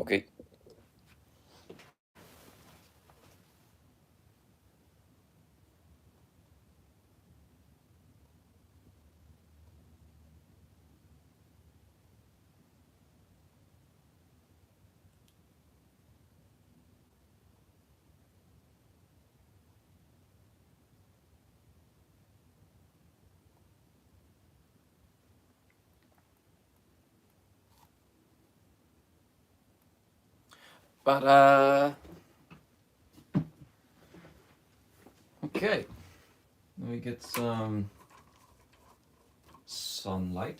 Okay. But, okay. Let me get some sunlight.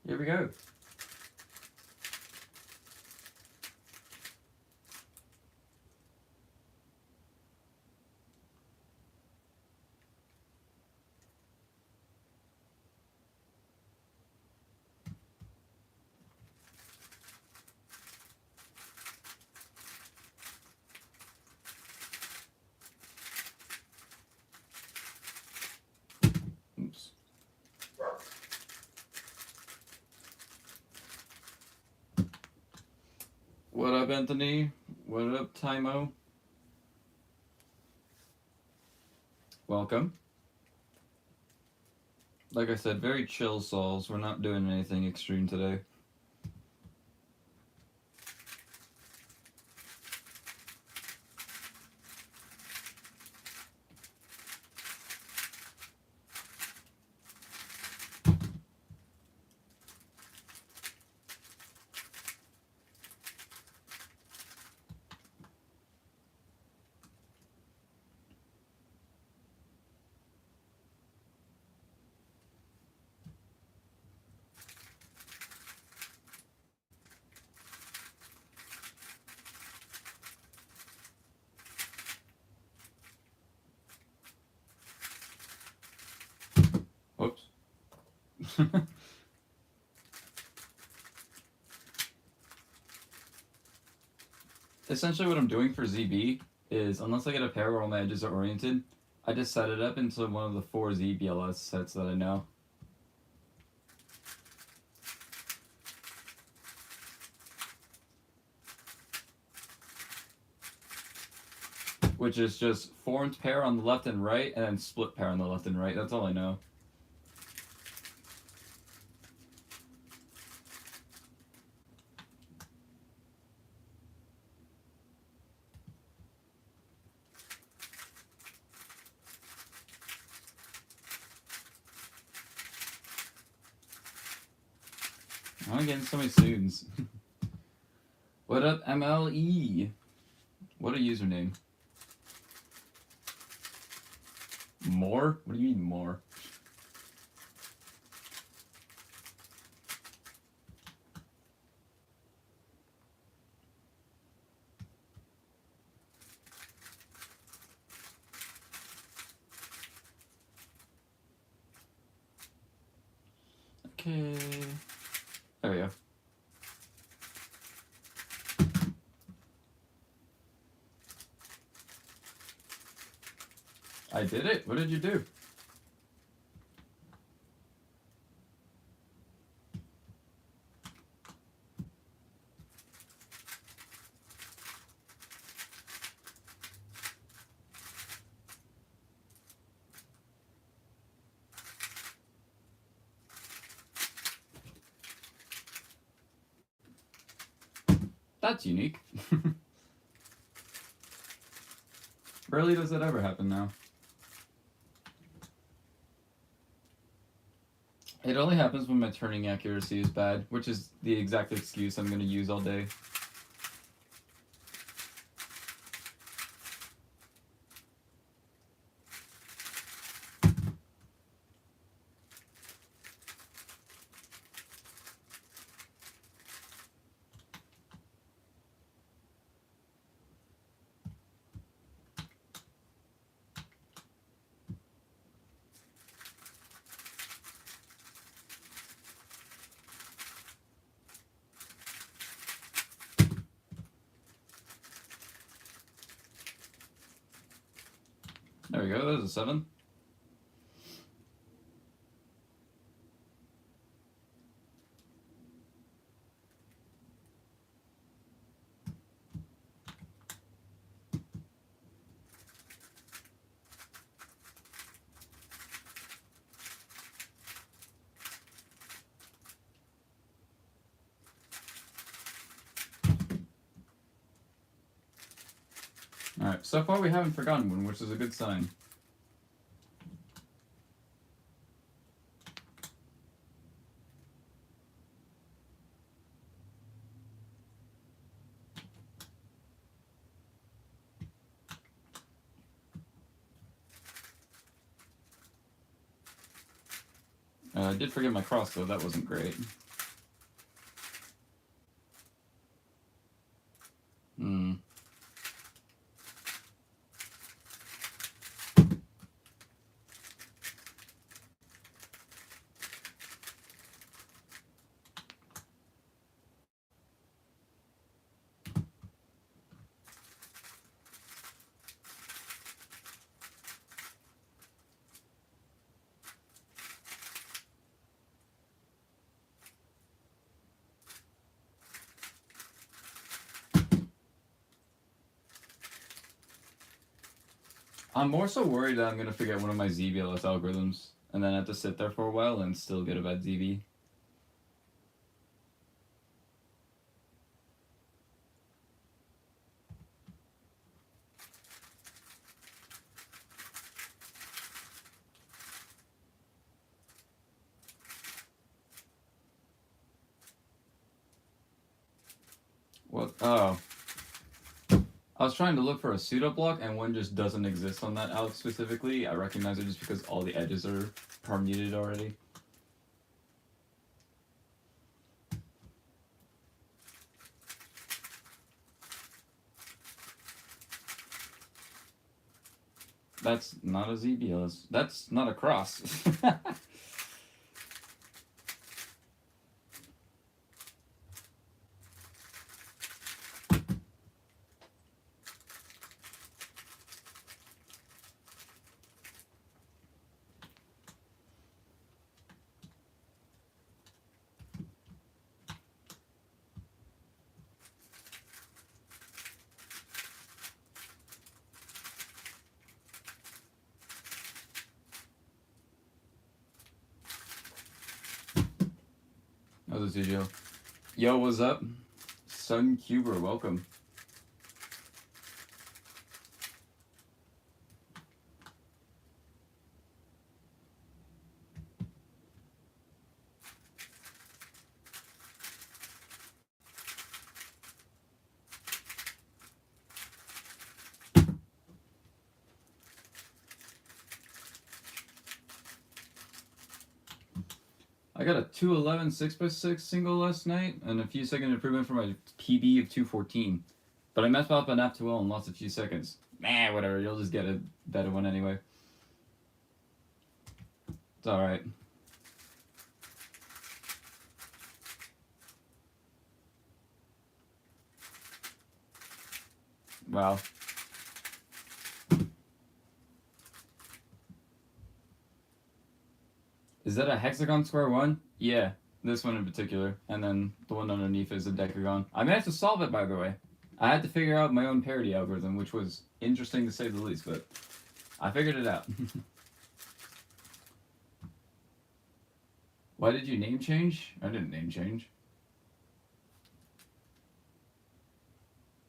Here we go. Oops. What up, Anthony? What up, Timo? Welcome. Like I said, very chill souls. We're not doing anything extreme today. Whoops. Essentially what I'm doing for ZB is, unless I get a pair where all my edges are oriented, I just set it up into one of the 4 ZBLS sets that I know. Which is just formed pair on the left and right, and then split pair on the left and right. That's all I know. I'm getting so many students. What up, MLE? What a username. More? What do you mean more? Okay. There we go. I did it. What did you do? That's unique. Rarely does that ever happen now. It only happens when my turning accuracy is bad, which is the exact excuse I'm going to use all day. There we go, there's a 7. Alright, so far we haven't forgotten one, which is a good sign. I did forget my cross, though. That wasn't great. Hmm. I'm more so worried that I'm going to forget one of my ZBLS algorithms, and then have to sit there for a while and still get a bad ZB. What? Oh. I was trying to look for a pseudo block, and one just doesn't exist on that out specifically. I recognize it just because all the edges are permuted already. That's not a ZBLS. That's not a cross. That was a studio. Yo, what's up? Sun Cuber, welcome. I got a 211 6x6 single last night, and a few second improvement from my PB of 214. But I messed up an F2L and lost a few seconds. Nah, whatever, you'll just get a better one anyway. It's alright. Wow. Is that a hexagon square one? Yeah, this one in particular. And then the one underneath is a decagon. I managed to solve it, by the way. I had to figure out my own parity algorithm, which was interesting to say the least, but I figured it out. Why did you name change? I didn't name change.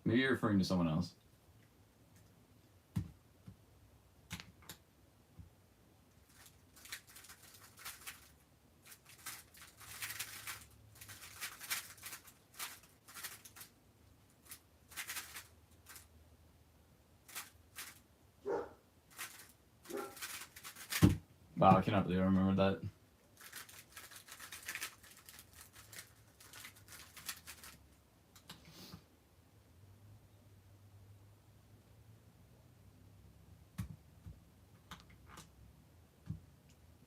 Maybe you're referring to someone else. Wow, I cannot believe I remember that.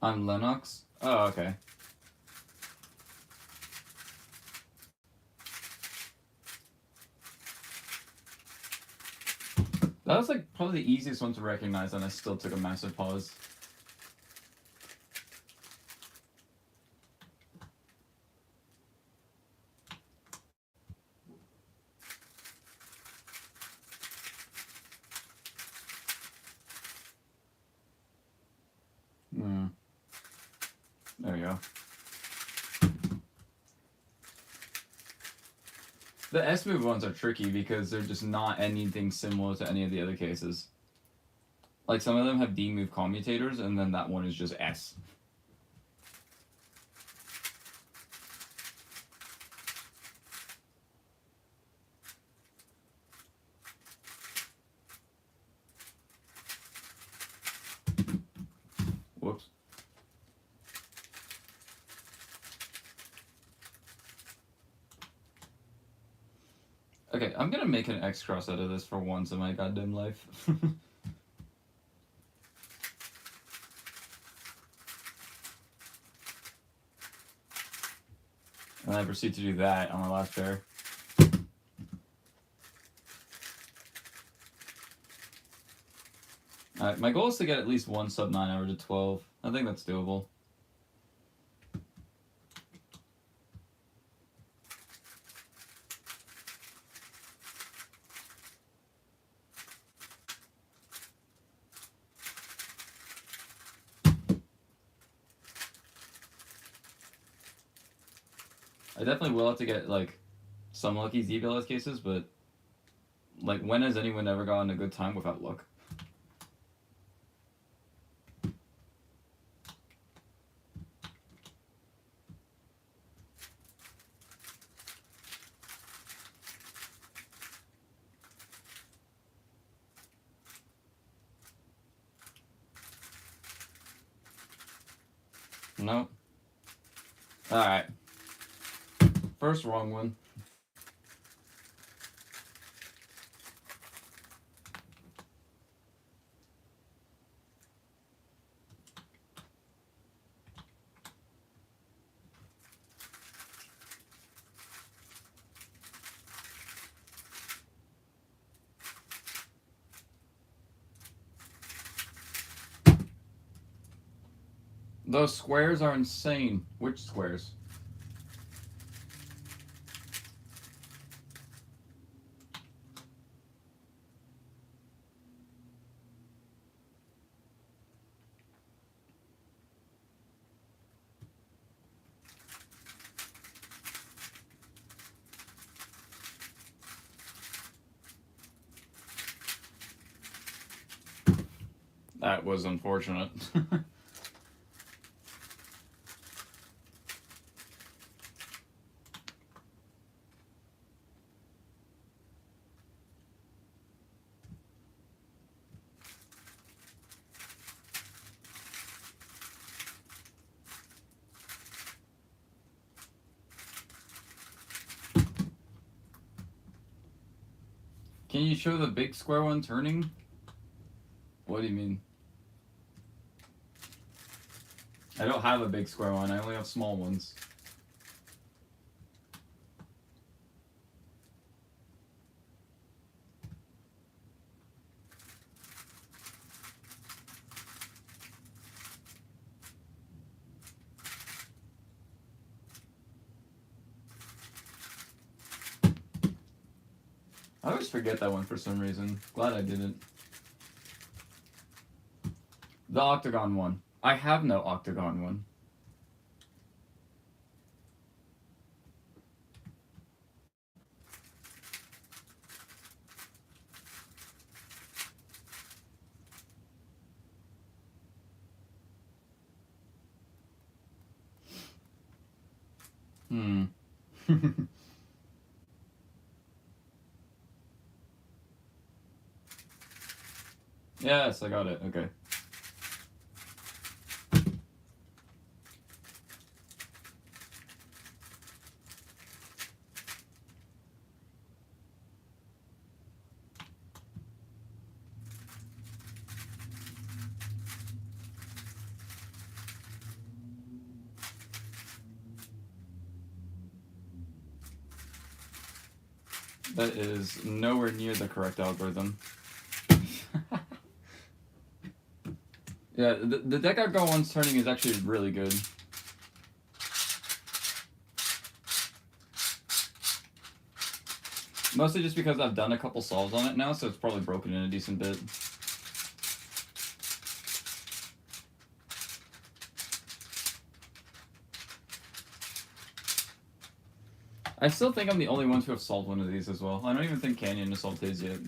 On Lennox? Oh, okay. That was like probably the easiest one to recognize, and I still took a massive pause. There we go. The S-move ones are tricky because they're just not anything similar to any of the other cases. Like, some of them have D-move commutators, and then that one is just S. Whoops. Okay, I'm gonna make an X-Cross out of this for once in my goddamn life. And I proceed to do that on my last pair. Alright, my goal is to get at least one sub 9 over to 12. I think that's doable. I definitely will have to get, like, some lucky ZBLS cases, but, like, when has anyone ever gotten a good time without luck? Nope. Alright. First wrong one. Those squares are insane. Which squares? That was unfortunate. Can you show the big square one turning? What do you mean? I don't have a big square one, I only have small ones. I always forget that one for some reason. Glad I didn't. The octagon one. I have no octagon one. Yes, I got it. Okay. That is nowhere near the correct algorithm. Yeah, the deck I go once turning is actually really good. Mostly just because I've done a couple solves on it now, so it's probably broken in a decent bit. I still think I'm the only one to have solved one of these as well. I don't even think Canyon has solved his yet.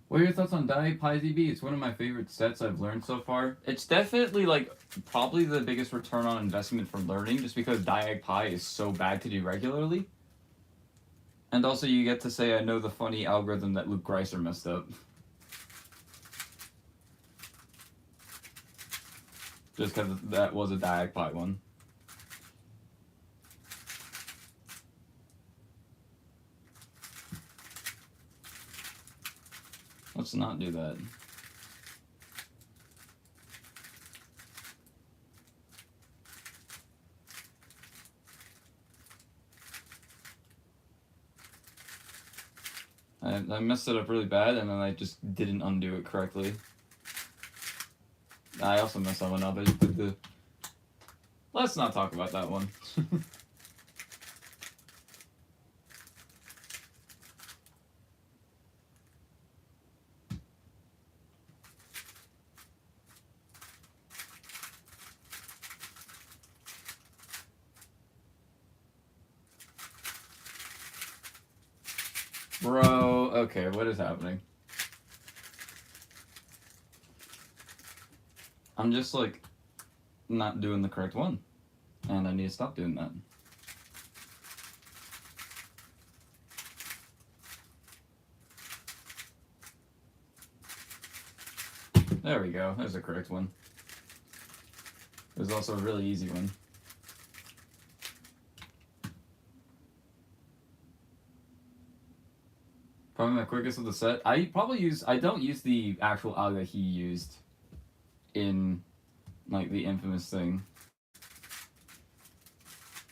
What are your thoughts on Diag Pi ZB? It's one of my favorite sets I've learned so far. It's definitely like probably the biggest return on investment for learning, just because Diag Pi is so bad to do regularly. And also you get to say I know the funny algorithm that Luke Greiser messed up. Just because that was a Diag Pi one. Let's not do that. I messed it up really bad, and then I just didn't undo it correctly. I also messed that one up. I just put the... Let's not talk about that one. Bro, okay, what is happening? I'm just like not doing the correct one, and I need to stop doing that. There we go, there's the correct one. There's also a really easy one. Probably my quickest of the set. I don't use the actual algo he used in like the infamous thing.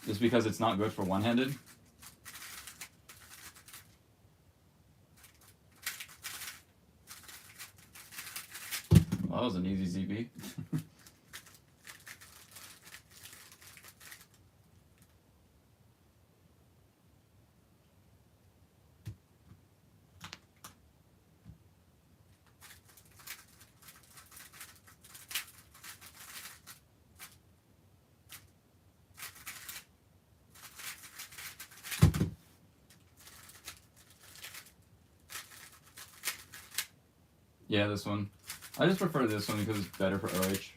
Just because it's not good for one-handed. Well, that was an easy ZB. Yeah, this one. I just prefer this one because it's better for OH.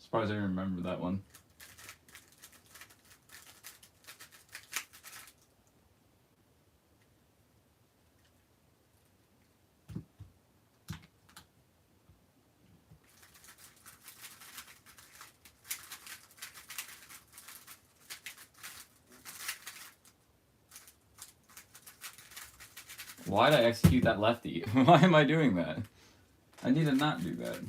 Surprised I didn't remember that one. Why did I execute that lefty? Why am I doing that? I need to not do that.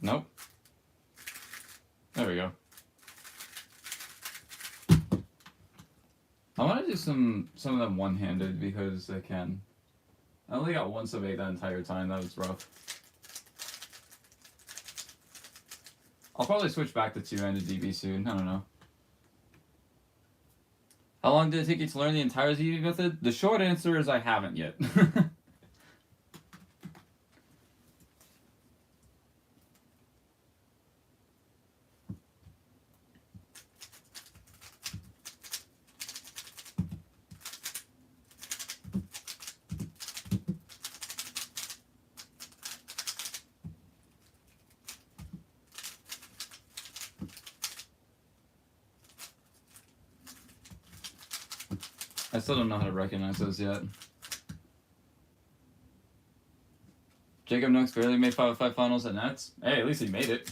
Nope. There we go. I want to do some of them one-handed because I can. I only got one sub 8 that entire time. That was rough. I'll probably switch back to two-handed DB soon. I don't know. How long did it take you to learn the entire DB method? The short answer is I haven't yet. I still don't know how to recognize those yet. Jacob Nooks barely made 5-5 finals at Nets. Hey, at least he made it.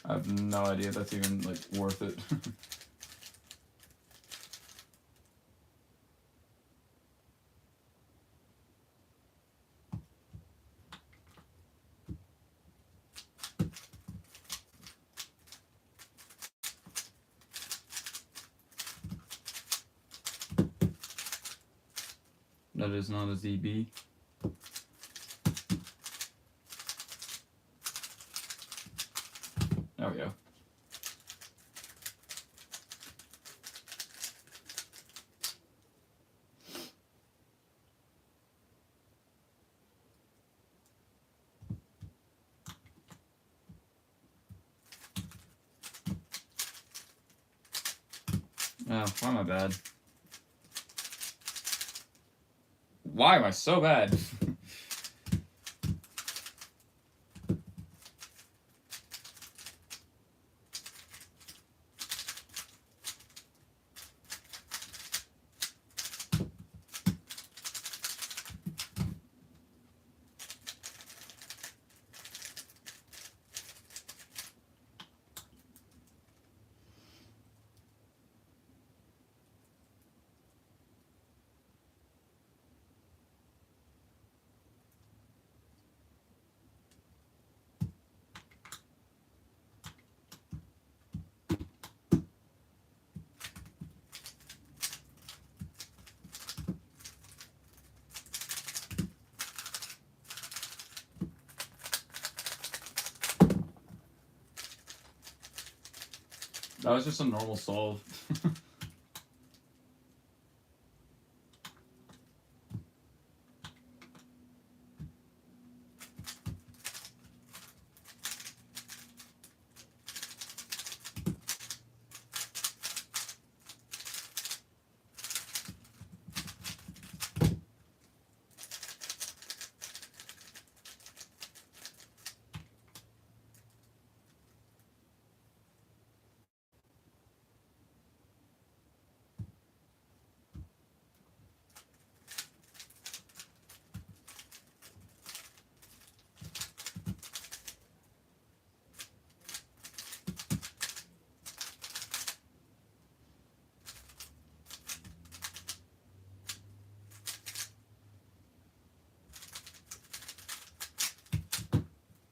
I have no idea if that's even like worth it. That is not a ZB. There we go. Oh, why am I bad? Why am I so bad? That was just a normal solve.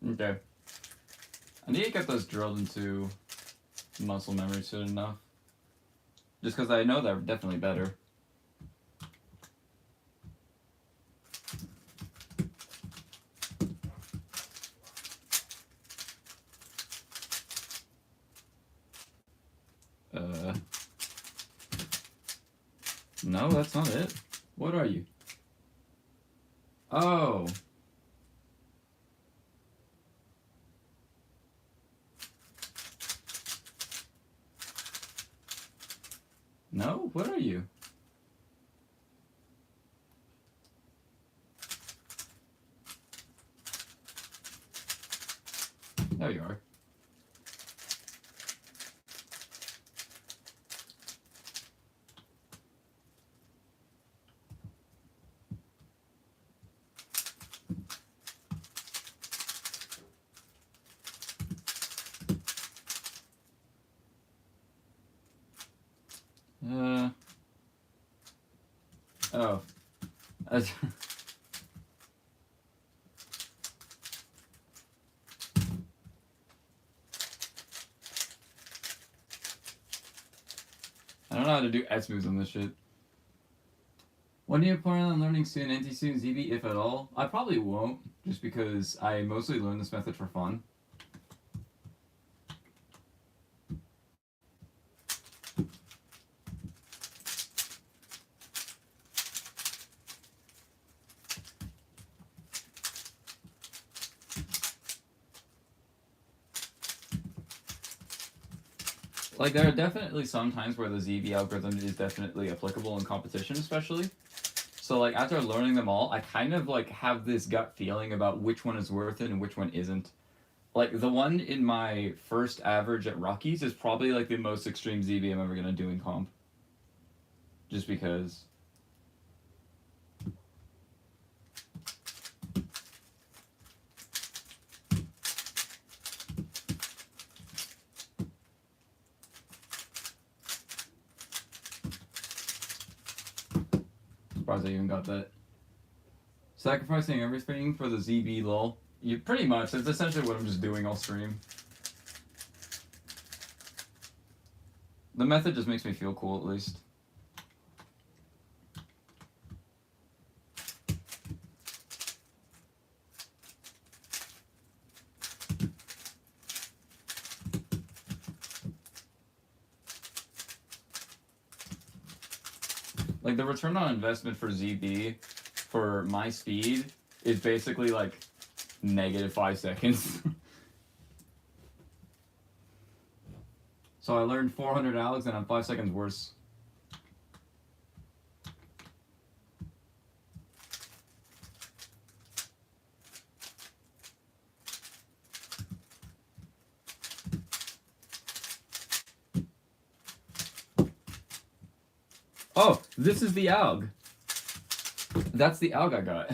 Okay. I need to get those drilled into muscle memory soon enough. Just because I know they're definitely better. No, that's not it. What are you? Oh. No? What are you? There you are. Oh. I don't know how to do S moves on this shit. When do you plan on learning soon anti-student ZB, if at all? I probably won't, just because I mostly learn this method for fun. Like, there are definitely some times where the ZB algorithm is definitely applicable in competition, especially. So, like, after learning them all, I kind of, like, have this gut feeling about which one is worth it and which one isn't. Like, the one in my first average at Rockies is probably, like, the most extreme ZB I'm ever going to do in comp. Just because. Surprised I even got that. Sacrificing everything for the ZB lol. You pretty much. That's essentially what I'm just doing all stream. The method just makes me feel cool, at least. Like, the return on investment for ZB for my speed is basically like -5 seconds. So I learned 400 Alex and I'm 5 seconds worse. Oh, this is the alg. That's the alg I got.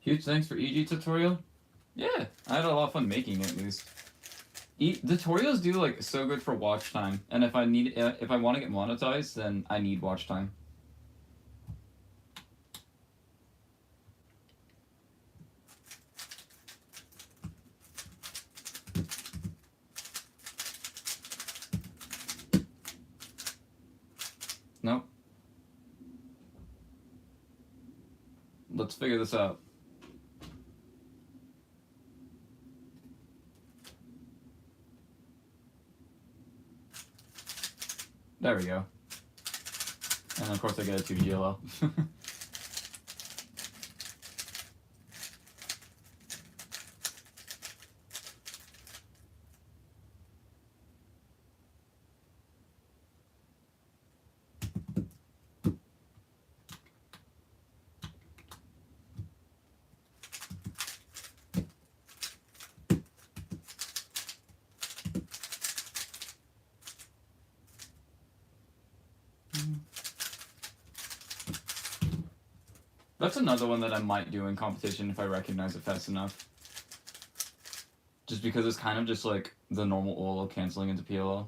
Huge thanks for EG tutorial. Yeah, I had a lot of fun making it, at least. Tutorials do like so good for watch time, and if I want to get monetized, then I need watch time. Nope. Let's figure this out. There we go. And of course I get a 2 GLL. That's another one that I might do in competition if I recognize it fast enough. Just because it's kind of just like the normal OLO canceling into PLO.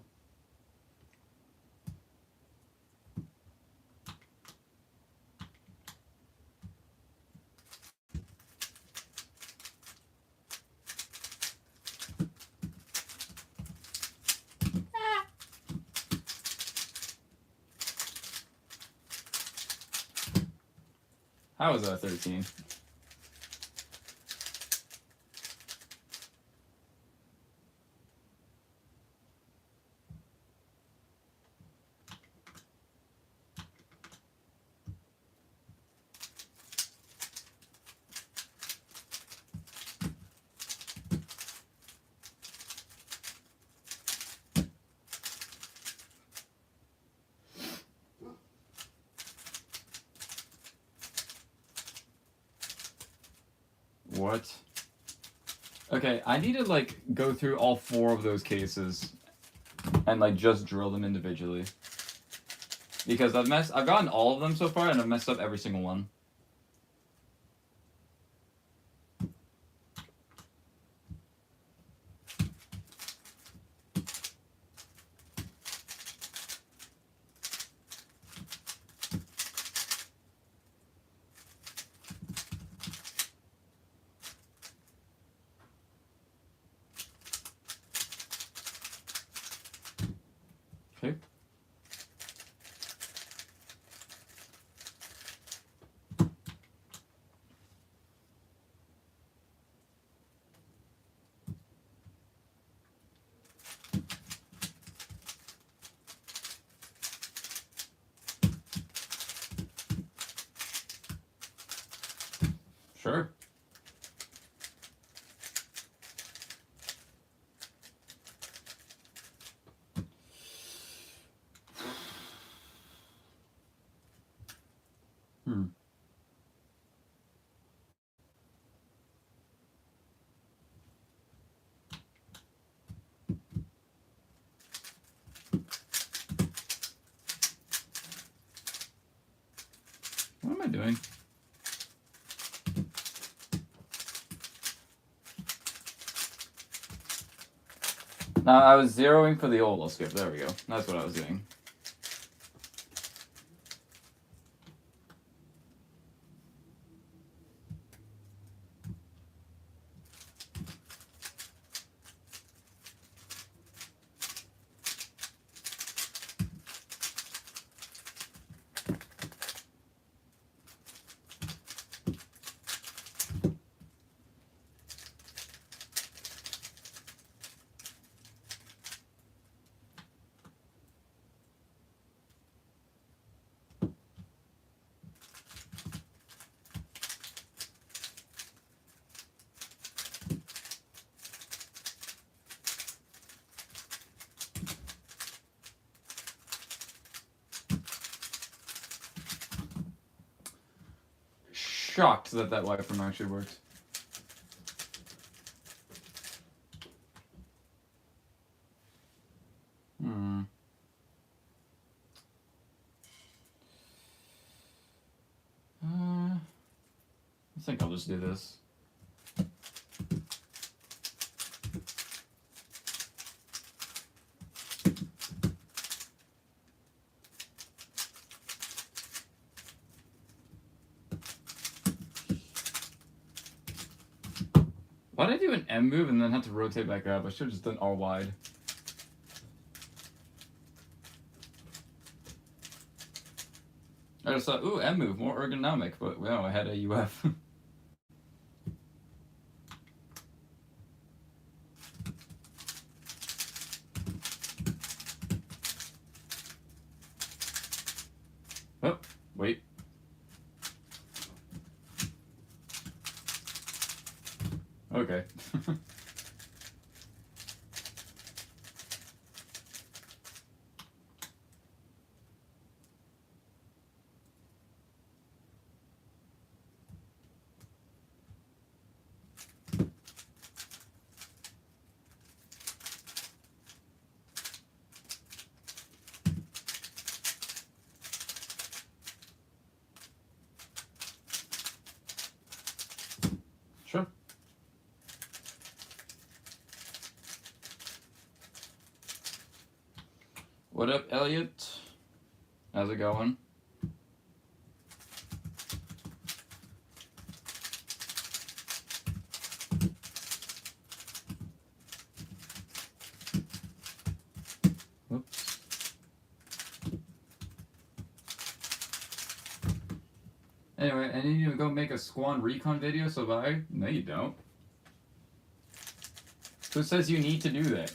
How was that 13? What? Okay, I need to, like, go through all 4 of those cases and, like, just drill them individually. Because I've gotten all of them so far, and I've messed up every single one. Okay. Sure. Hmm. What am I doing? No, I was zeroing for the old skip. There we go. That's what I was doing. Shocked that that wireframe actually worked. I think I'll just do this. Why did I do an M move and then have to rotate back up? I should have just done R wide. I just thought, ooh, M move, more ergonomic, but no, I had a UF. Oh, wait. Okay. Sure. What up, Elliot? How's it going? Whoops. Anyway, I need to go make a Squan recon video, so bye. No, you don't. Who says you need to do that?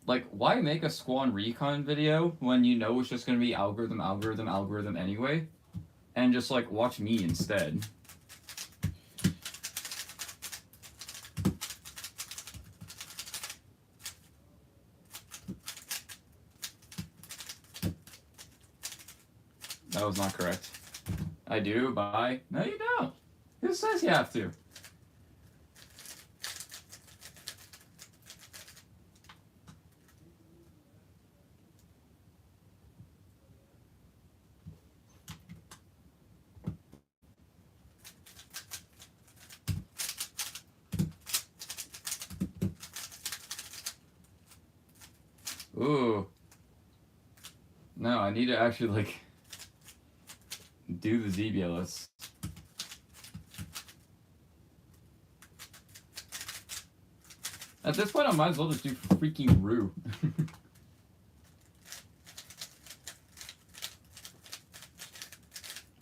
Like, why make a Squan recon video when you know it's just going to be algorithm anyway? And just, like, watch me instead. That was not correct. I do, bye. No, you don't. Who says you have to? Ooh. No, I need to actually, like, do the ZBLS. At this point, I might as well just do freaking Rue.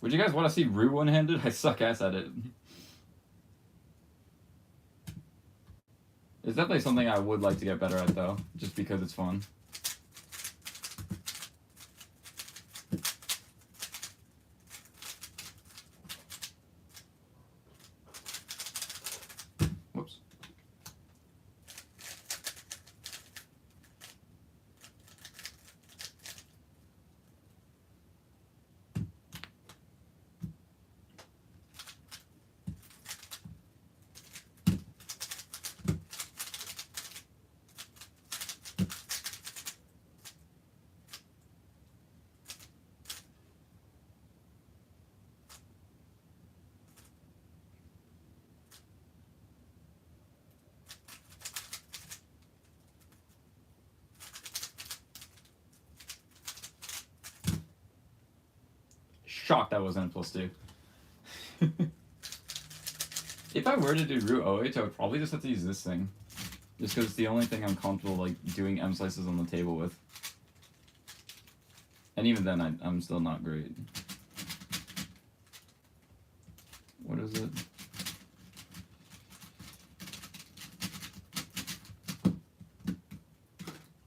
Would you guys want to see Rue one-handed? I suck ass at it. It's definitely something I would like to get better at, though, just because it's fun. Whoops. Shocked that wasn't +2. If I were to do Rue OH, I would probably just have to use this thing. Just because it's the only thing I'm comfortable like doing M slices on the table with. And even then, I'm still not great. What is it?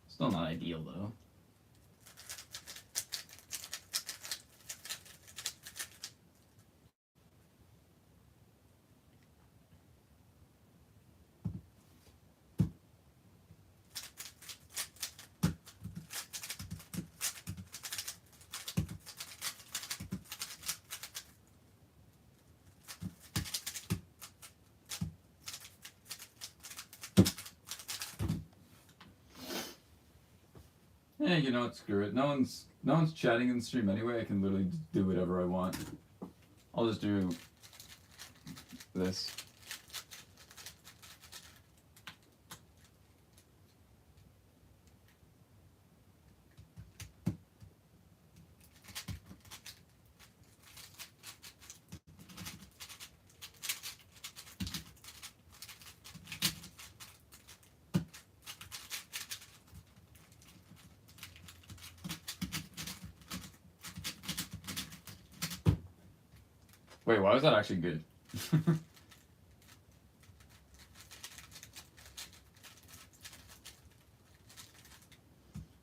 Still not ideal, though. Yeah, you know what? Screw it. No one's chatting in the stream anyway. I can literally do whatever I want. I'll just do this. Wait, why was that actually good?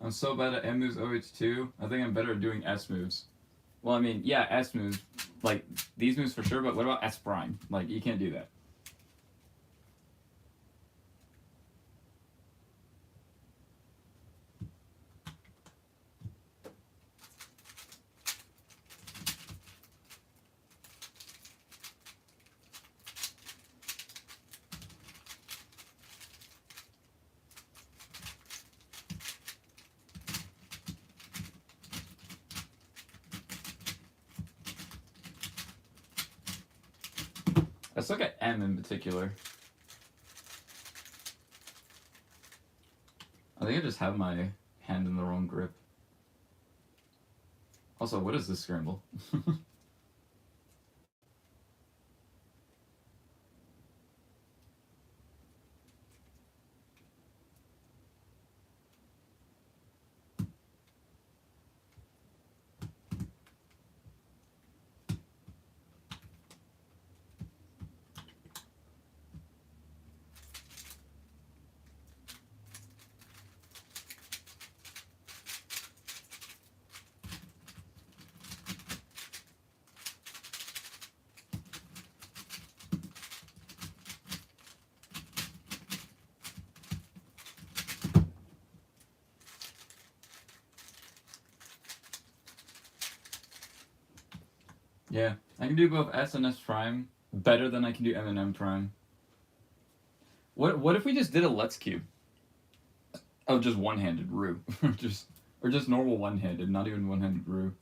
I'm so bad at M moves OH2. I think I'm better at doing S moves. Well, I mean, yeah, S moves. Like, these moves for sure, but what about S prime? Like, you can't do that. Let's look at M in particular. I think I just have my hand in the wrong grip. Also, what is this scramble? Yeah, I can do both S and S prime better than I can do M and M prime. What if we just did a Let's Cube of just one-handed Rue, or just normal one-handed, not even one-handed Rue.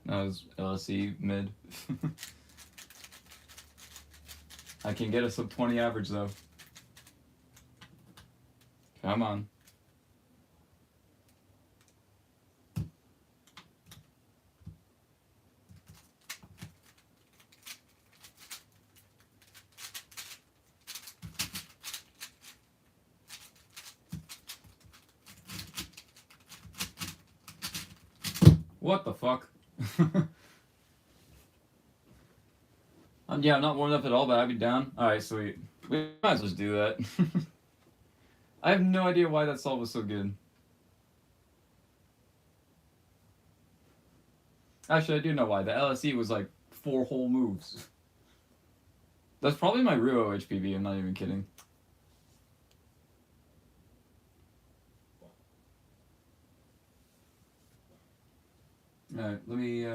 That was LSE mid. I can get a sub 20 average though. Come on. What the fuck? Yeah, I'm not warmed up at all, but I'd be down. Alright, sweet. We might as well just do that. I have no idea why that solve was so good. Actually, I do know why. The LSE was like 4 whole moves. That's probably my Ruo HPV, I'm not even kidding. Alright, let me,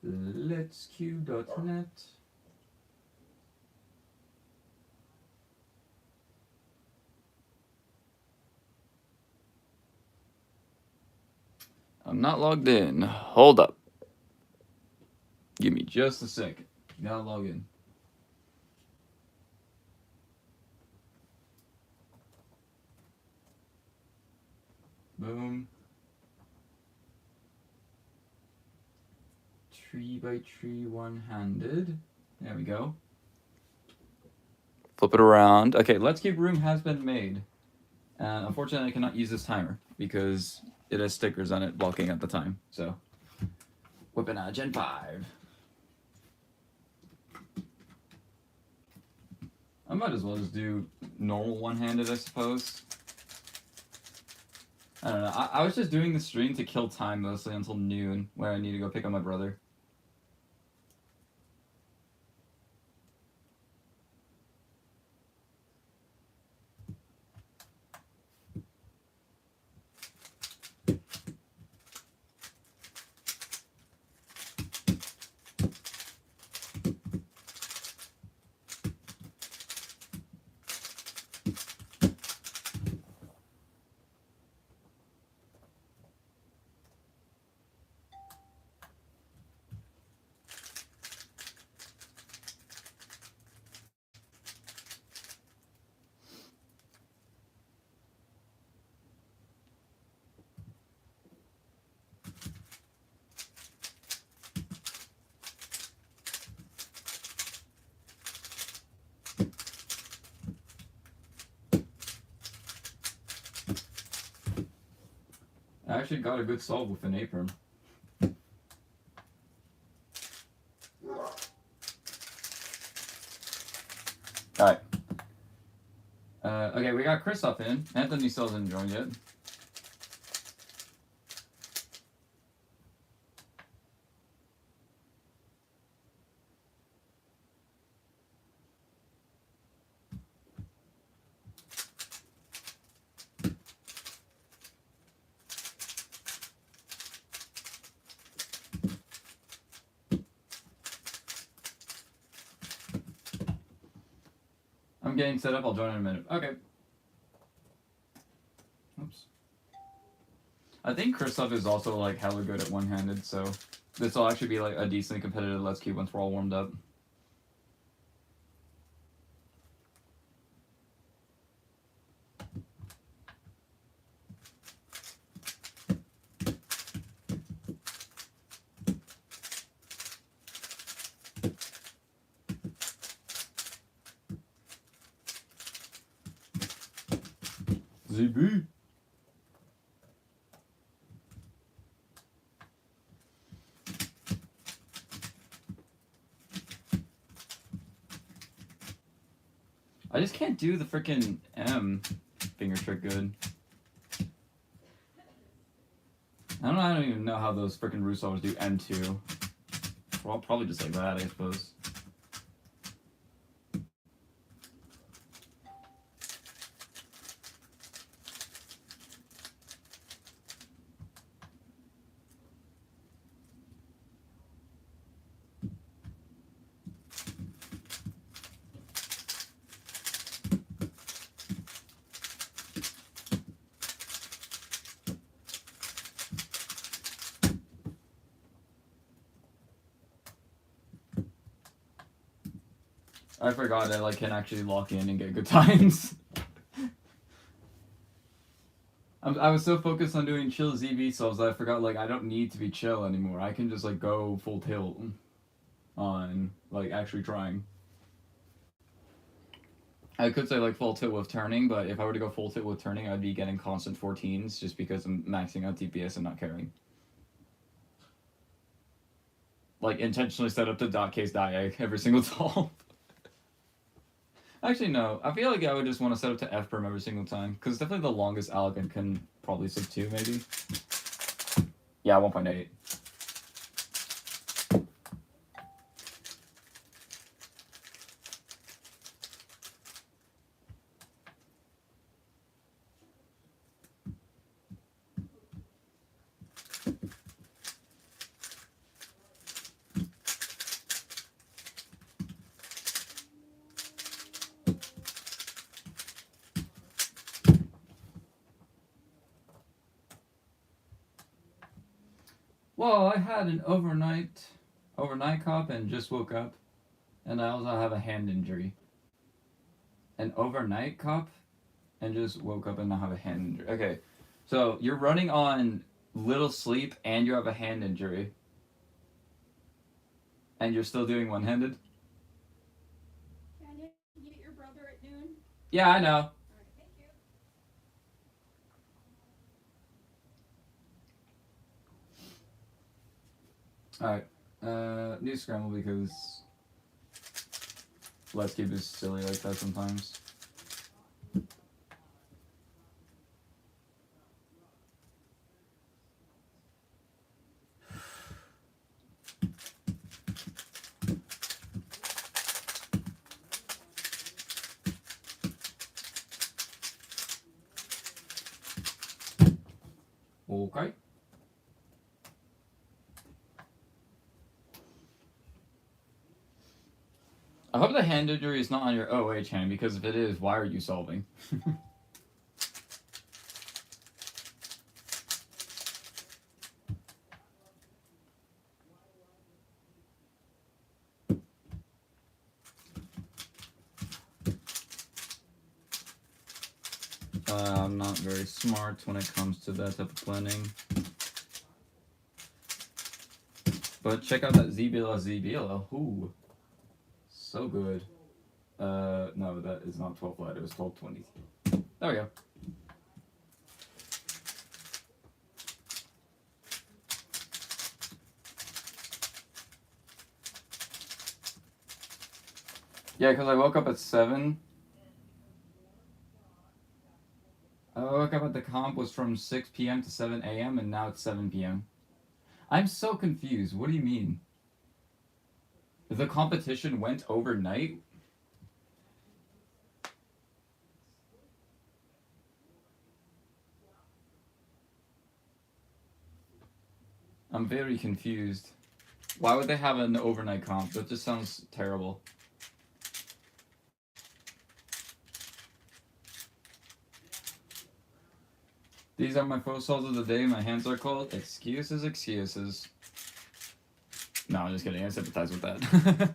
letscube.net. I'm not logged in. Hold up. Give me just a second. Gotta log in. Boom. Tree by tree, one-handed. There we go. Flip it around. Okay, Let's Keep Room has been made. Unfortunately, I cannot use this timer because it has stickers on it blocking at the time. So, whipping out Gen 5. I might as well just do normal one-handed, I suppose. I don't know. I was just doing the stream to kill time mostly until noon, where I need to go pick up my brother. I actually got a good solve with an apron. Alright. Okay, we got Kristoff in. Anthony still hasn't joined yet. I'm getting set up. I'll join in a minute. Okay. Oops. I think Kristoff is also like hella good at one-handed, so this will actually be like a decently competitive Let's Keep once we're all warmed up. ZB. I just can't do the freaking M finger trick good. I don't even know how those freaking root solvers do M2. Well, probably just like that, I suppose. I forgot I like can actually lock in and get good times. I was so focused on doing chill ZB solves that I forgot like I don't need to be chill anymore. I can just like go full tilt on like actually trying. I could say like full tilt with turning, but if I were to go full tilt with turning, I'd be getting constant 14s just because I'm maxing out DPS and not caring. Like intentionally set up the dot case diag every single solve. Actually, no. I feel like I would just want to set up to F perm every single time because it's definitely the longest alloc I can probably sub 2 maybe. Yeah, 1.8. Well, I had an overnight cop and just woke up, and I also have a hand injury. An overnight cop, and just woke up and I have a hand injury. Okay, so you're running on little sleep and you have a hand injury, and you're still doing one-handed. Can you get your brother at noon? Yeah, I know. All right, thank you. All right, new scramble because Let's Keep is silly like that sometimes. Okay. I hope the hand injury is not on your OH hand, because if it is, why are you solving? I'm not very smart when it comes to that type of planning. But check out that ZBLO. Ooh. So good. No, that is not 12 flat. It was 1220. There we go. Yeah, because I woke up at 7. I woke up at the comp was from 6 p.m. to 7 a.m. and now it's 7 p.m. I'm so confused. What do you mean? The competition went overnight? I'm very confused. Why would they have an overnight comp? That just sounds terrible. These are my first solves of the day. My hands are cold. Excuses, excuses. No, I'm just kidding. I sympathize with that.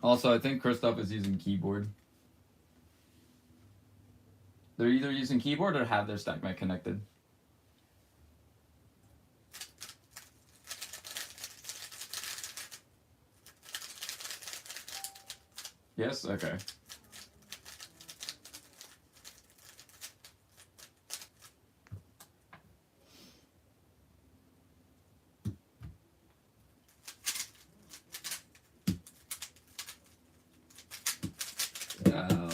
Also, I think Christoph is using keyboard. They're either using keyboard or have their stack mic connected. Yes? Okay. Ow.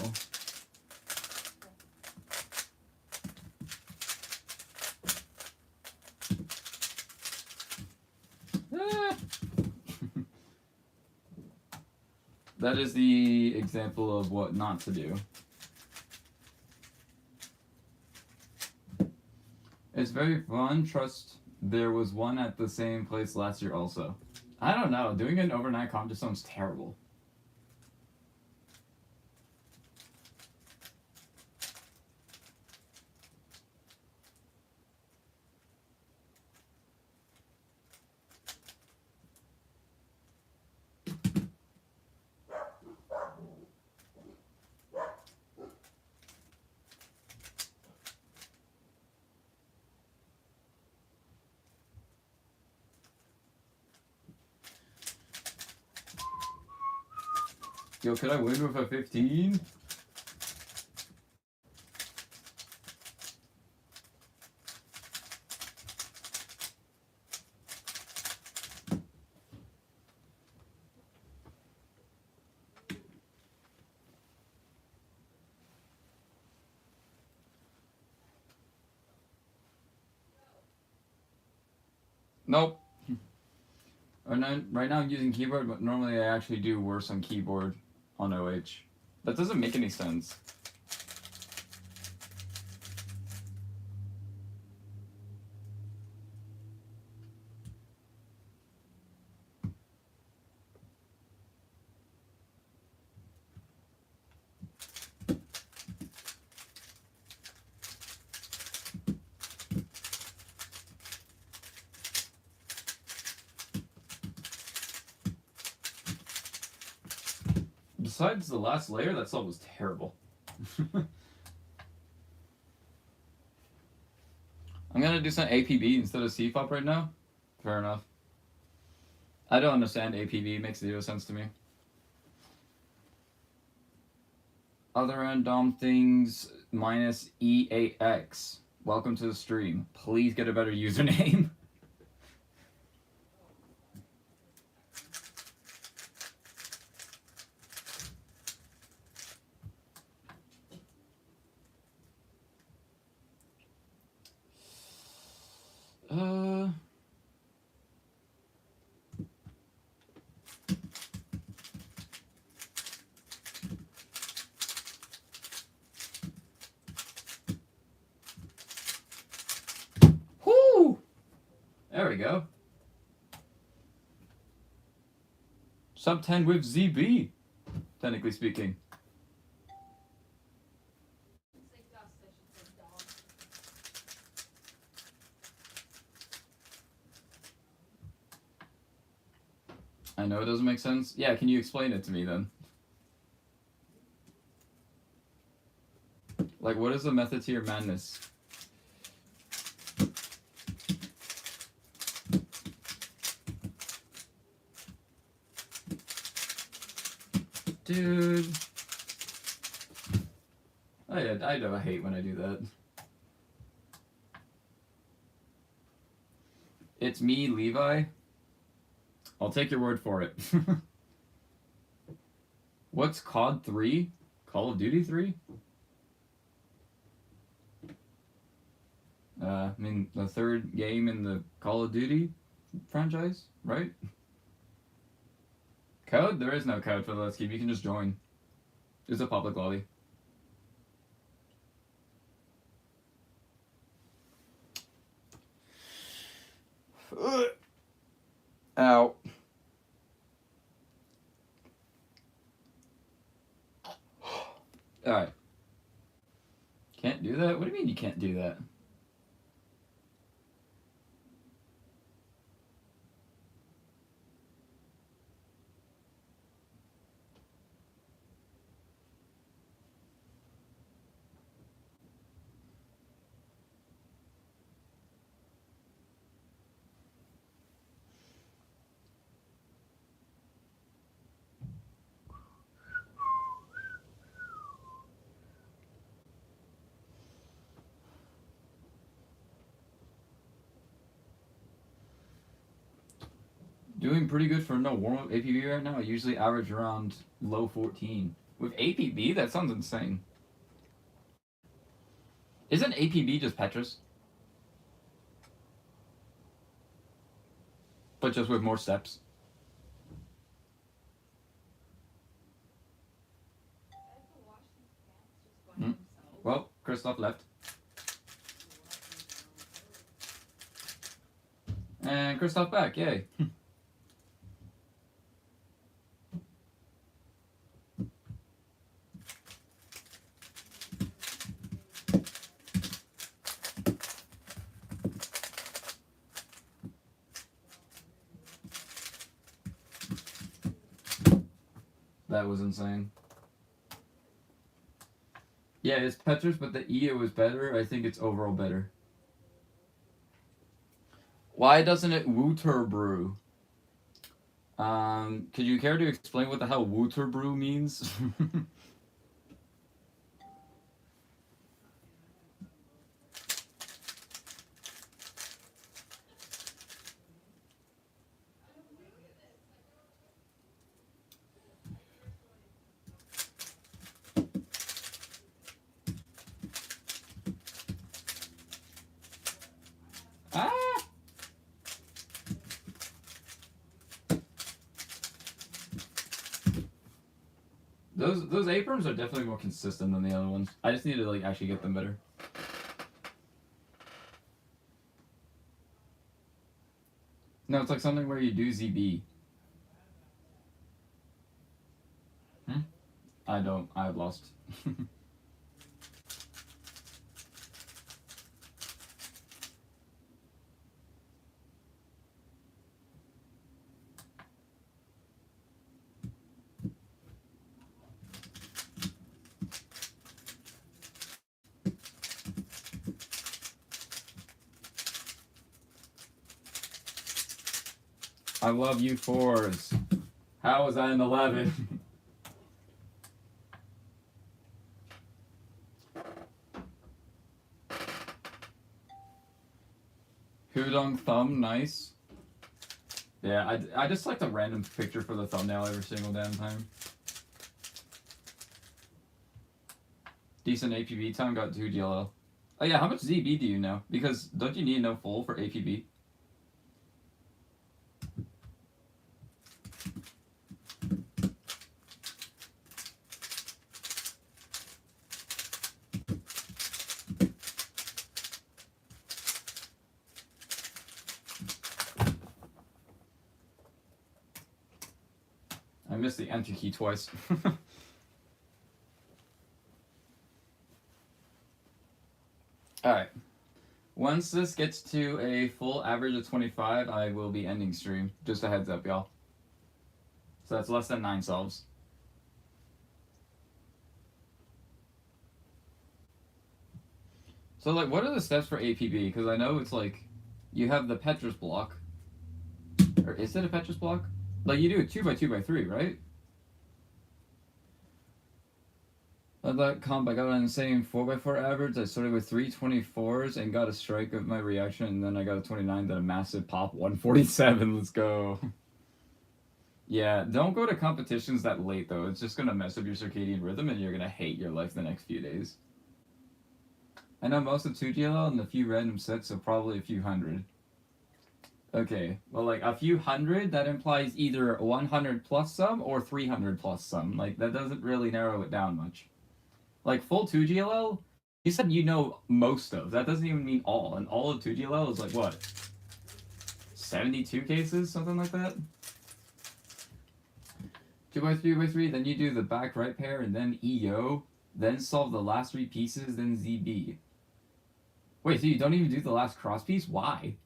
Ah. That is the example of what not to do. It's very fun. Trust there was one at the same place last year also. I don't know. Doing an overnight comp just sounds terrible. Yo, could I win with a 15? Nope. Right now I'm using keyboard, but normally I actually do worse on keyboard on OH. That doesn't make any sense. Besides the last layer, that song was terrible. I'm gonna do some APB instead of CFOP right now. Fair enough. I don't understand APB, it makes zero sense to me. Other random things minus EAX. Welcome to the stream. Please get a better username. Whoo! There we go. Sub 10 with ZB, technically speaking. I know it doesn't make sense. Yeah, can you explain it to me then? Like, what is the method to your madness? Dude. I know I hate when I do that. It's me, Levi. I'll take your word for it. What's COD 3? Call of Duty 3? I mean, the third game in the Call of Duty franchise, right? Code? There is no code for the Let's Keep. You can just join. It's a public lobby. Ow. Alright. Can't do that? What do you mean you can't do that? Doing pretty good for no warm-up APB right now. I usually average around low 14 With APB? That sounds insane. Isn't APB just Petrus? But just with more steps? Hmm. Well, Kristoff left. And Kristoff back, yay. That was insane. Yeah, it's Petrus, but the EO is better. I think it's overall better. Why doesn't it Wooterbrew? Could you care to explain what the hell Wooterbrew means? Ah! Those aprons are definitely more consistent than the other ones. I just need to like actually get them better. No, it's like something where you do ZB. I don't. I've lost. I love you fours. How was I an 11? Hudong thumb, nice. Yeah, I just like the random picture for the thumbnail every single damn time. Decent APB time, got 2 GLL. Oh yeah, how much ZB do you know? Because don't you need to know full for APB? I missed the enter key twice. Alright. Once this gets to a full average of 25, I will be ending stream. Just a heads up, y'all. So that's less than 9 solves. So, like, what are the steps for APB? Because I know it's like, you have the Petrus block. Or is it a Petrus block? Like, you do a 2x2x3, right? At that comp, I got an insane 4x4 average. I started with 324s and got a strike of my reaction, and then I got a 29, then a massive pop 147. Let's go. Yeah, don't go to competitions that late, though. It's just going to mess up your circadian rhythm, and you're going to hate your life the next few days. I know most of 2 GLL and a few random sets, so probably a few hundred. Okay, well, like, a few hundred, that implies either 100 plus some or 300 plus some. Like, that doesn't really narrow it down much. Like, full 2 GLL, you said you know most of. That doesn't even mean all. And all of 2 GLL is like, what? 72 cases? Something like that? 2x3x3, then you do the back right pair, and then EO, then solve the last 3 pieces, then ZB. Wait, so you don't even do the last cross piece? Why?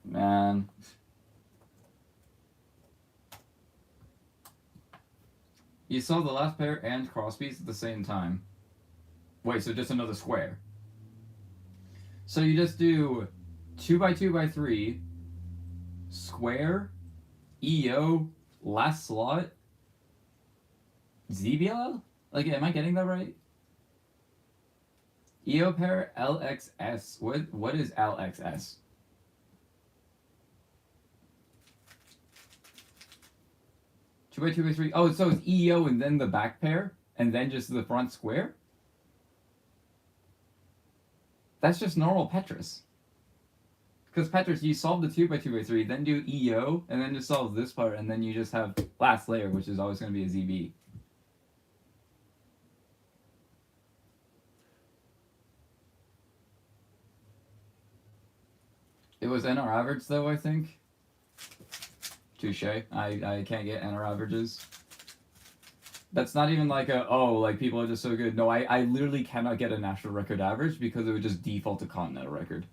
Man. You saw the last pair and cross piece at the same time. Wait, so just another square. So you just do 2 by 2 by 3, square, EO, last slot, ZBL? Like, am I getting that right? EO pair LXS. What is LXS? Two by 2 by 3. Oh, so it's EO and then the back pair, and then just the front square? That's just normal Petrus. Because Petrus, you solve the 2 by 2 by 3, then do EO, and then just solve this part, and then you just have last layer, which is always going to be a ZB. It was NR average, though, I think. Touche. I can't get NR averages. That's not even like like people are just so good. No, I literally cannot get a national record average because it would just default to continental record.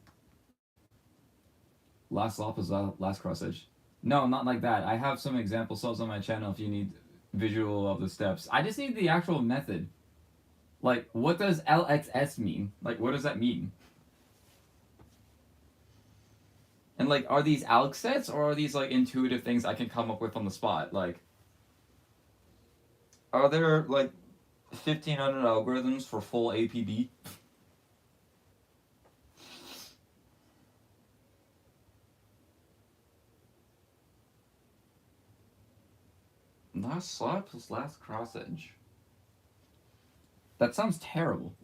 Last lop is last cross edge. No, not like that. I have some example solves on my channel if you need visual of the steps. I just need the actual method. Like, what does LXS mean? Like, what does that mean? And like, are these alg sets or are these like intuitive things I can come up with on the spot? Like, are there like 1,500 algorithms for full APB? Last slot plus last cross edge. That sounds terrible.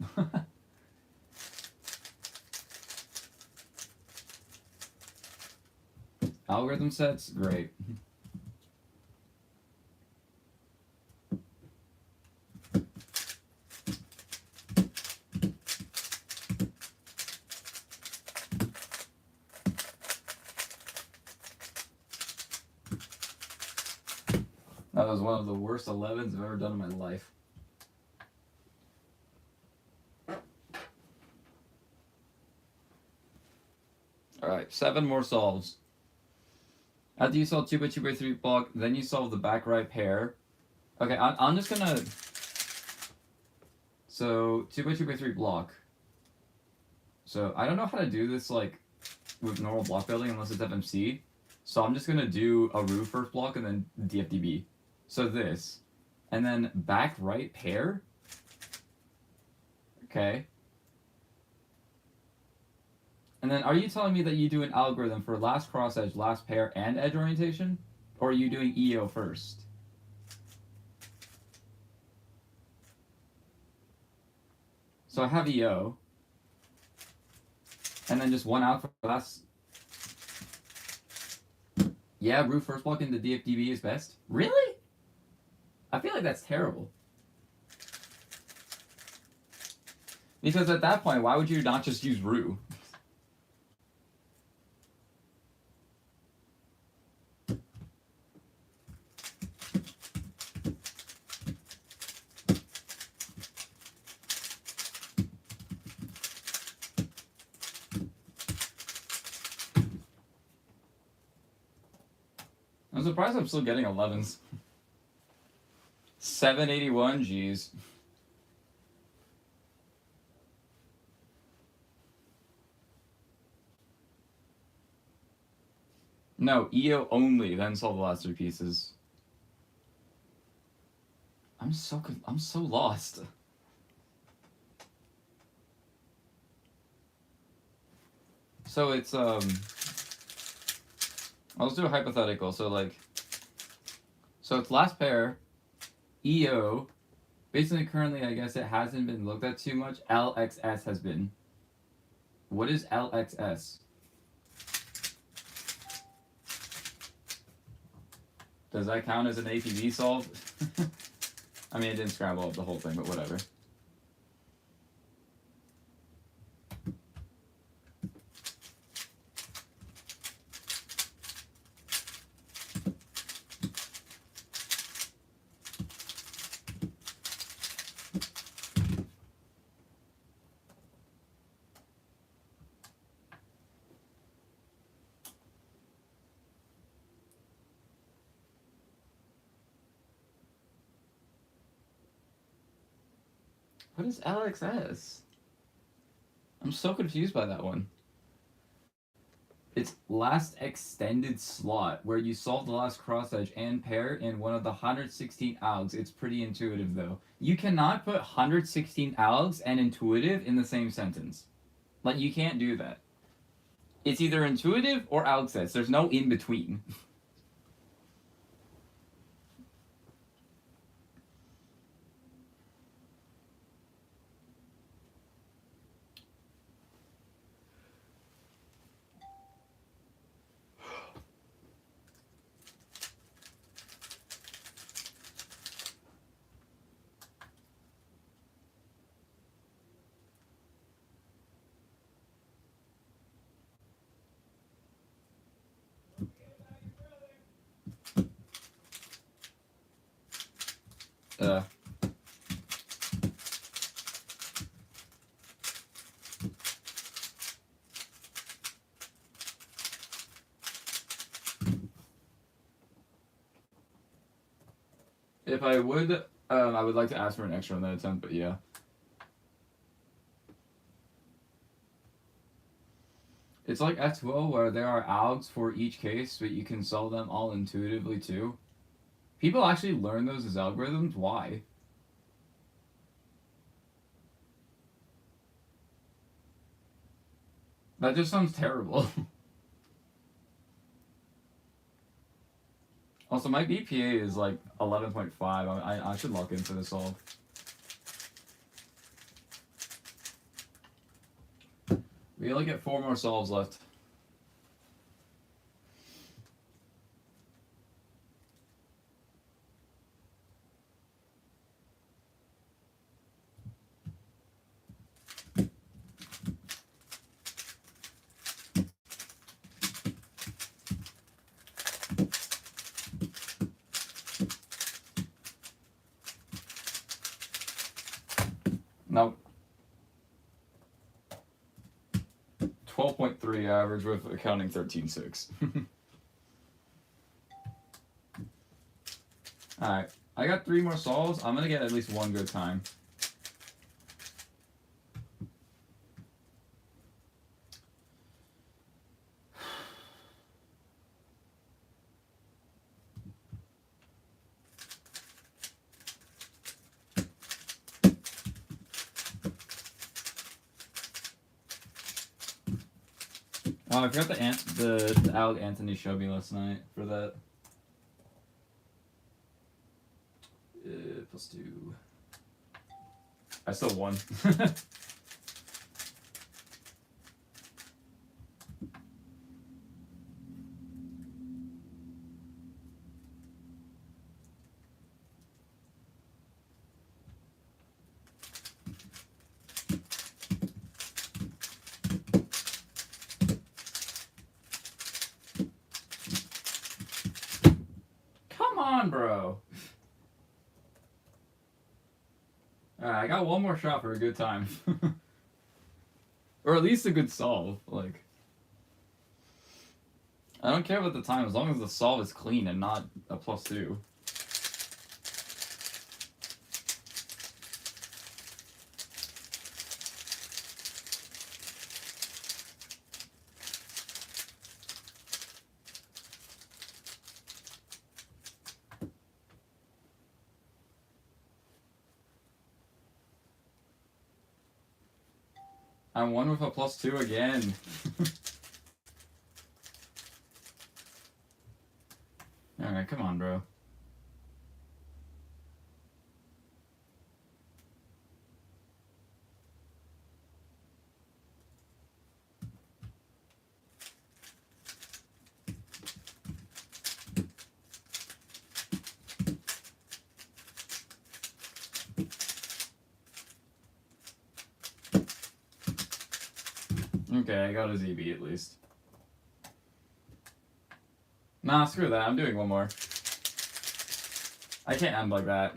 Algorithm sets, great. That was one of the worst 11s I've ever done in my life. Alright, 7 more solves. After you solve 2 by 2 by 3 block, then you solve the back right pair. Okay, I'm just gonna... So, 2 by 2 by 3 block. So, I don't know how to do this, like, with normal block building unless it's FMC. So, I'm just gonna do a root first block and then DFDB. So this. And then back right pair. Okay. And then are you telling me that you do an algorithm for last cross edge, last pair, and edge orientation? Or are you doing EO first? So I have EO. And then just one out for last. Yeah, root first block into DFDB is best. Really? I feel like that's terrible. Because at that point, why would you not just use root? I'm surprised I'm still getting 11s. 781, geez. No, EO only, then solve the last 3 pieces. I'm so lost. So it's let's do a hypothetical. So like, so it's last pair, EO. Basically, currently, I guess it hasn't been looked at too much. LXS has been. What is LXS? Does that count as an APB solve? I mean, it didn't scramble up the whole thing, but whatever. What is LXS? I'm so confused by that one. It's last extended slot, where you solve the last cross edge and pair in one of the 116 algs. It's pretty intuitive, though. You cannot put 116 algs and intuitive in the same sentence. Like, you can't do that. It's either intuitive or alg sets. There's no in between. Uh. If I would like to ask for an extra on that attempt, but yeah. It's like F2O where there are algs for each case, but you can solve them all intuitively too. People actually learn those as algorithms? Why? That just sounds terrible. Also, my BPA is like 11.5. I should lock in for this solve. We only get 4 more solves left. Nope. 12.3 average with accounting 13.6. Alright, I got 3 more solves. I'm gonna get at least one good time. Oh, I forgot the alg Anthony showed me last night for that. +2. I still won. Come on, bro. Alright, I got one more shot for a good time. Or at least a good solve. Like, I don't care about the time as long as the solve is clean and not a +2. I won with a +2 again. Alright, come on, bro. Okay, I got a ZB at least. Nah, screw that. I'm doing one more. I can't end like that.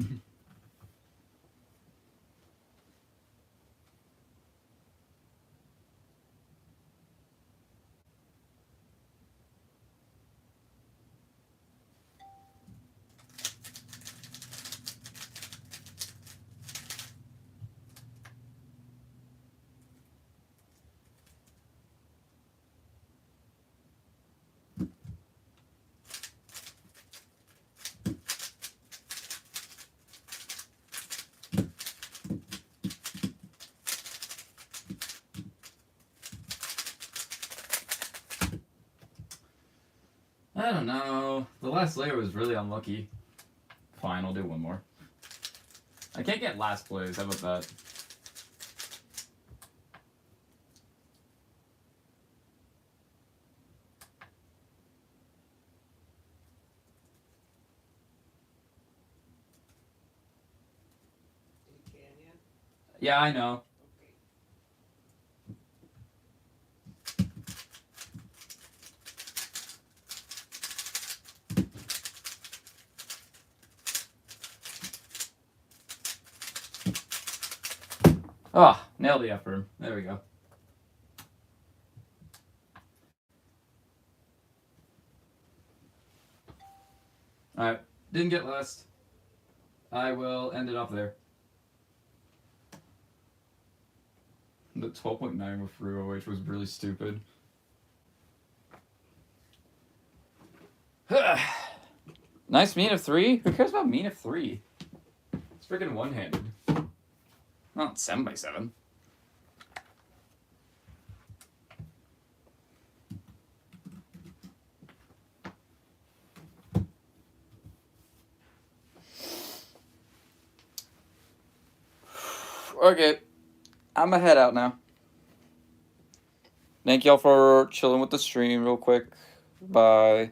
I don't know. The last layer was really unlucky. Fine, I'll do one more. I can't get last place. How about that? Canyon. Yeah, I know. Okay. Ah, nailed the F room. There we go. Alright, didn't get last. I will end it off there. The 12.9 with free OH was really stupid. Nice mean of 3? Who cares about mean of 3? It's freaking one-handed. Not 7x7. Okay, I'm gonna head out now. Thank y'all for chilling with the stream real quick. Bye.